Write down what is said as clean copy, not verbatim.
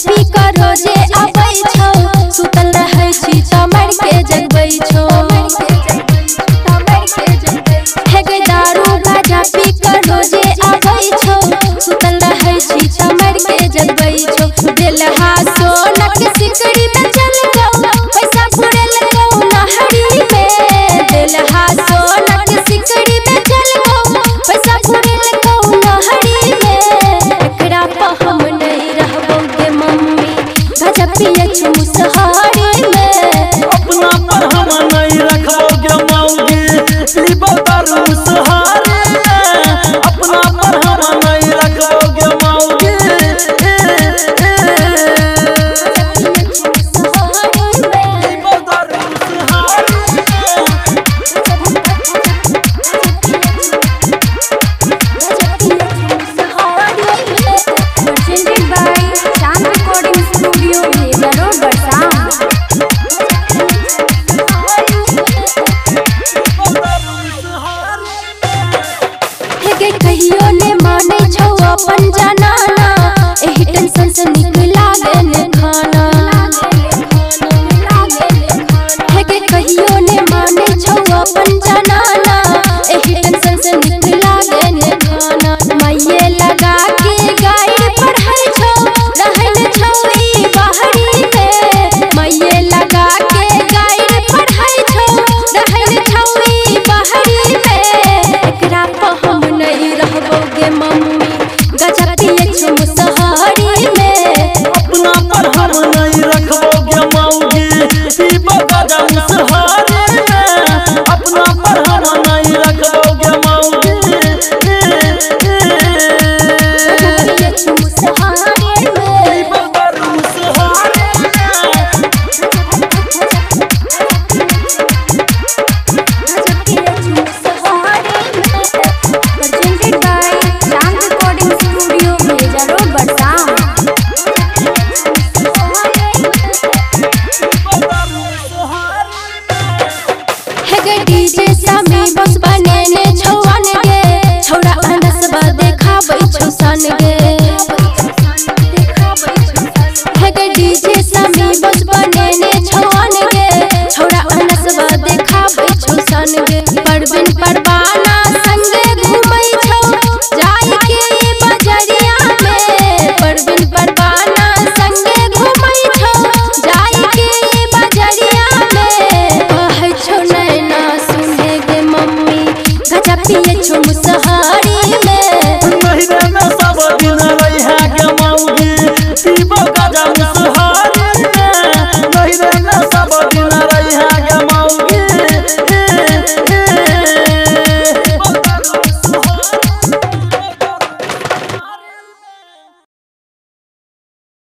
पी कर रोजे आबै छौ, सुतल रहै छी तमर के जगबै छौ। हे गे दारू गाजा पी कर रोजे आबै छौ, सुतल रहै छी तमर के जगबै छौ। दिलहा सोनक सिकड़ी में चल गौ, पैसा फुरल गौ नहरी में। दिलहा सोनक सिकड़ी में चल गौ, पैसा फुरल गौ नहरी में। एकरा पर हम नहीं रहबो गे मम्मी, गाजा पिए छी मुसहरी में। अपना पर हम नहीं रखबो गे मौगी, पीबो दारू मुसहरी में। अपना पर हम नहीं रखबो गे मौगी। कहियो ने माने छौ अपन जनाना, एही टेंशन से निक लागे ने खाना। हे गे कहियो ने माने छौ अपन जनाना, एही टेंशन से निक लागे ने खाना। माये लगा के गाय पढ़ै छौ, रहन छौ ई बाहरी में। माये लगा के गाय पढ़ै छौ, रहन छौ ई बाहरी में। एकरा पर हम नहीं रहबो गे मम्मी, गाजा पिए छी मुसहरी में। अपना पर हम नहीं रखबो गे मौगी, पीबो गाजा मुसहरी में। अपना पर हम नहीं रखबो गे मौगी। गाजा पिए छी मुसहरी में, पीबो दारू मुसहरी में। गाजा पिए छी मुसहरी में। Presented by Sound Recording Studio, Meza Road, Barsam। हे गे डीजे सामी बस